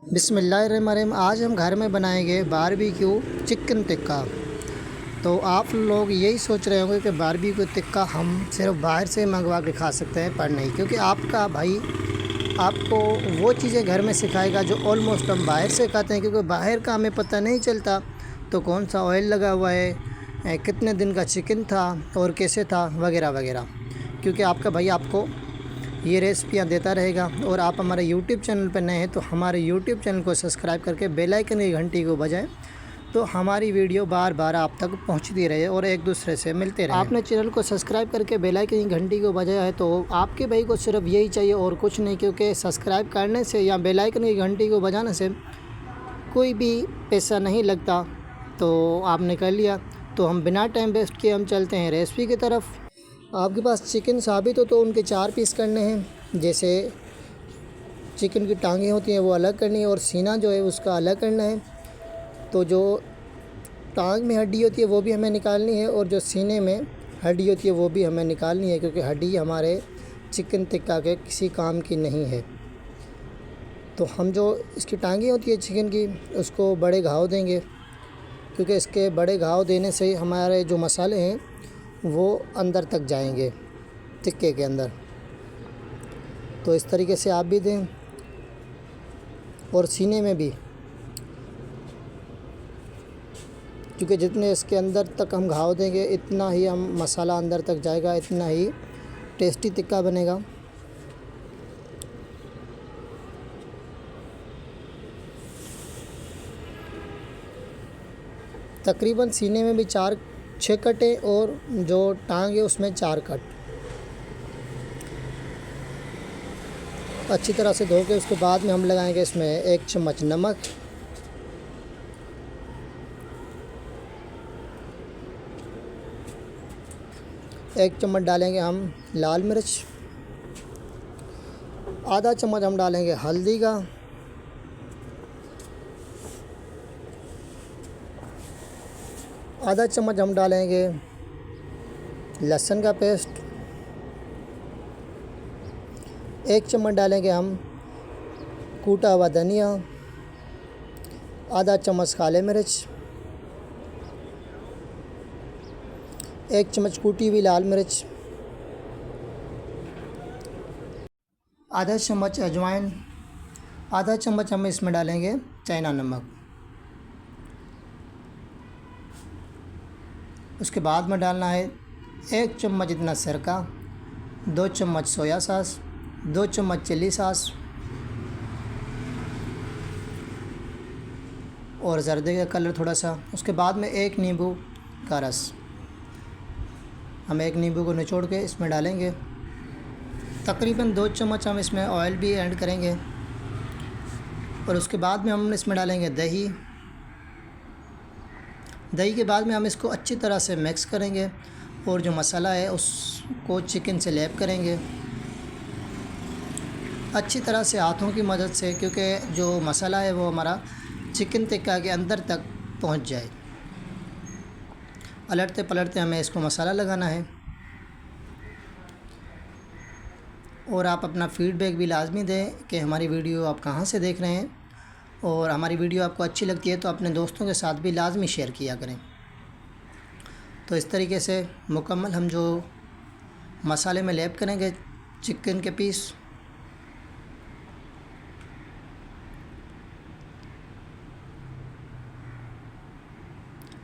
बिस्मिल्लाहिर्रहमानिर्रहीम। आज हम घर में बनाएंगे बारबेक्यू चिकन टिक्का। तो आप लोग यही सोच रहे होंगे कि बारबेक्यू टिक्का हम सिर्फ बाहर से मंगवा के खा सकते हैं, पर नहीं, क्योंकि आपका भाई आपको वो चीज़ें घर में सिखाएगा जो ऑलमोस्ट हम बाहर से खाते हैं, क्योंकि बाहर का हमें पता नहीं चलता तो कौन सा ऑयल लगा हुआ है, कितने दिन का चिकन था और कैसे था, वगैरह वगैरह। क्योंकि आपका भाई आपको ये रेसिपियाँ देता रहेगा। और आप हमारे यूट्यूब चैनल पर नए हैं तो हमारे यूट्यूब चैनल को सब्सक्राइब करके बेल आइकन की घंटी को बजाएं, तो हमारी वीडियो बार बार आप तक पहुंचती रहे और एक दूसरे से मिलते रहे। आपने चैनल को सब्सक्राइब करके बेल आइकन की घंटी को बजाया है तो आपके भाई को सिर्फ यही चाहिए और कुछ नहीं, क्योंकि सब्सक्राइब करने से या बेल आइकन की घंटी को बजाने से कोई भी पैसा नहीं लगता। तो आपने कर लिया, तो हम बिना टाइम वेस्ट किए हम चलते हैं रेसिपी की तरफ। आपके पास चिकन साबित हो तो उनके 4 पीस करने हैं। जैसे चिकन की टांगें होती हैं वो अलग करनी है और सीना जो है उसका अलग करना है। तो जो टांग में हड्डी होती है वो भी हमें निकालनी है और जो सीने में हड्डी होती है वो भी हमें निकालनी है, क्योंकि हड्डी हमारे चिकन टिक्का के किसी काम की नहीं है। तो हम जो इसकी टांगें होती है चिकन की उसको बड़े घाव देंगे, क्योंकि इसके बड़े घाव देने से हमारे जो मसाले हैं वो अंदर तक जाएंगे टिक्के के अंदर। तो इस तरीके से आप भी दें और सीने में भी, क्योंकि जितने इसके अंदर तक हम घाव देंगे इतना ही हम मसाला अंदर तक जाएगा, इतना ही टेस्टी टिक्का बनेगा। तकरीबन सीने में भी 6 कटे और जो टांग है उसमें 4 कट। अच्छी तरह से धो के उसके बाद में हम लगाएंगे इसमें 1 चम्मच नमक, 1 चम्मच डालेंगे हम लाल मिर्च, आधा चम्मच हम डालेंगे हल्दी का, आधा चम्मच हम डालेंगे लहसुन का पेस्ट, 1 चम्मच डालेंगे हम कूटा हुआ धनिया, आधा चम्मच काले मिर्च, 1 चम्मच कूटी हुई लाल मिर्च, आधा चम्मच अजवाइन, आधा चम्मच हम इसमें डालेंगे चाइना नमक। उसके बाद में डालना है 1 चम्मच इतना सिरका, 2 चम्मच सोया सॉस, 2 चम्मच चिली सॉस और ज़र्दे का कलर थोड़ा सा। उसके बाद में 1 नींबू का रस, हम 1 नींबू को निचोड़ के इसमें डालेंगे। तकरीबन 2 चम्मच हम इसमें ऑयल भी ऐड करेंगे और उसके बाद में हम इसमें डालेंगे दही। दही के बाद में हम इसको अच्छी तरह से मिक्स करेंगे और जो मसाला है उसको चिकन से लैप करेंगे अच्छी तरह से हाथों की मदद से, क्योंकि जो मसाला है वो हमारा चिकन टिक्का के अंदर तक पहुंच जाए। पलटते पलटते हमें इसको मसाला लगाना है। और आप अपना फ़ीडबैक भी लाजमी दें कि हमारी वीडियो आप कहाँ से देख रहे हैं, और हमारी वीडियो आपको अच्छी लगती है तो अपने दोस्तों के साथ भी लाजमी शेयर किया करें। तो इस तरीके से मुकम्मल हम जो मसाले में लैप करेंगे चिकन के पीस।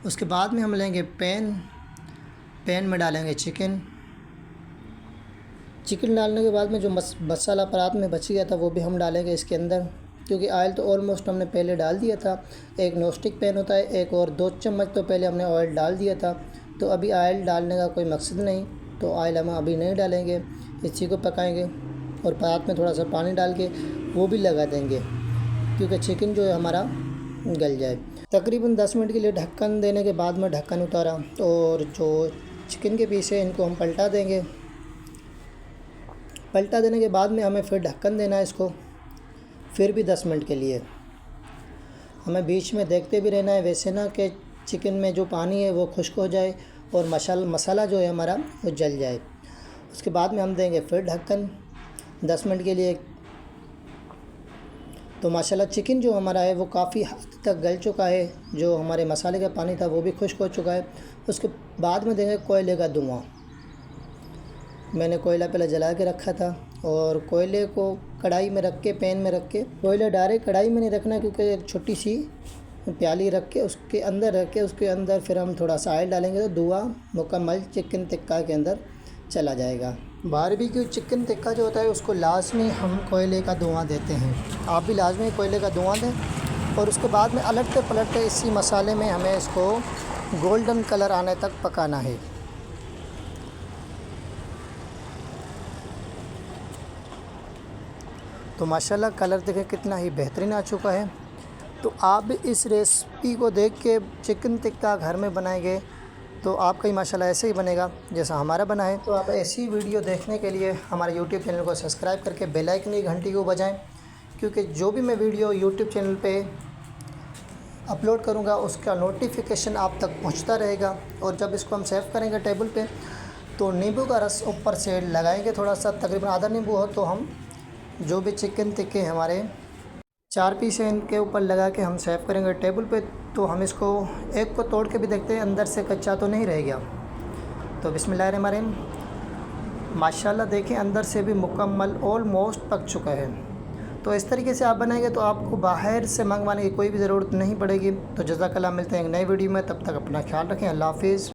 उसके बाद में हम लेंगे पैन में डालेंगे चिकन डालने के बाद में जो मसाला परात में बच गया था वो भी हम डालेंगे इसके अंदर, क्योंकि ऑयल तो ऑलमोस्ट हमने पहले डाल दिया था। एक नॉनस्टिक पैन होता है एक, और 2 चम्मच तो पहले हमने ऑयल डाल दिया था। तो अभी ऑयल डालने का कोई मकसद नहीं, तो ऑयल हम अभी नहीं डालेंगे, इसी को पकाएंगे और परात में थोड़ा सा पानी डाल के वो भी लगा देंगे, क्योंकि चिकन जो है हमारा गल जाए। तकरीबन 10 मिनट के लिए ढक्कन देने के बाद में ढक्कन उतारा और जो चिकन के पीस है इनको हम पलटा देंगे। पलटा देने के बाद में हमें फिर ढक्कन देना है इसको, फिर भी 10 मिनट के लिए। हमें बीच में देखते भी रहना है, वैसे ना कि चिकन में जो पानी है वो खुश्क हो जाए और मसाला जो है हमारा वो जल जाए। उसके बाद में हम देंगे फिर ढक्कन 10 मिनट के लिए। तो माशाल्लाह चिकन जो हमारा है वो काफ़ी हद तक गल चुका है। जो हमारे मसाले का पानी था वो भी खुश्क हो चुका है। उसके बाद में देंगे कोयले का धुआं। मैंने कोयला पहले जला के रखा था और कोयले को कढ़ाई में रख के, पैन में रख के, कोयला डायरेक्ट कढ़ाई में नहीं रखना क्योंकि एक छोटी सी प्याली रख के उसके अंदर रख के उसके अंदर फिर हम थोड़ा सा ऑयल डालेंगे तो धुआं मुकम्मल चिकन टिक्का के अंदर चला जाएगा। बारबेक्यू चिकन टिक्का जो होता है उसको लाजमी हम कोयले का धुआं देते हैं। आप भी लाजमी कोयले का धुआं दें और उसके बाद में अलटते पलटते इसी मसाले में हमें इसको गोल्डन कलर आने तक पकाना है। तो माशाल्लाह कलर देखें कितना ही बेहतरीन आ चुका है। तो आप भी इस रेसिपी को देख के चिकन टिक्का घर में बनाएंगे तो आपका ही माशाल्लाह ऐसे ही बनेगा जैसा हमारा बना है। तो आप ऐसी वीडियो देखने के लिए हमारे यूट्यूब चैनल को सब्सक्राइब करके बेल आइकन की घंटी को बजाएं, क्योंकि जो भी मैं वीडियो यूट्यूब चैनल पे अपलोड करूँगा उसका नोटिफिकेशन आप तक पहुँचता रहेगा। और जब इसको हम सर्व करेंगे टेबल पे तो नींबू का रस ऊपर से लगाएंगे, थोड़ा सा तकरीबन आधा नींबू हो, तो हम जो भी चिकन टिक्के हमारे 4 पीस हैं इनके ऊपर लगा के हम सर्व करेंगे टेबल पे। तो हम इसको एक को तोड़ के भी देखते हैं अंदर से कच्चा तो नहीं रह गया। तो बिस्मिल्लाहिर्रहमानिर्रहीम, माशाल्लाह देखें अंदर से भी मुकम्मल ऑलमोस्ट पक चुका है। तो इस तरीके से आप बनाएंगे तो आपको बाहर से मंगवाने की कोई भी ज़रूरत नहीं पड़ेगी। तो जज़ाकल्लाह, मिलते हैं एक नई वीडियो में, तब तक अपना ख्याल रखें। अल्लाह हाफ़िज़।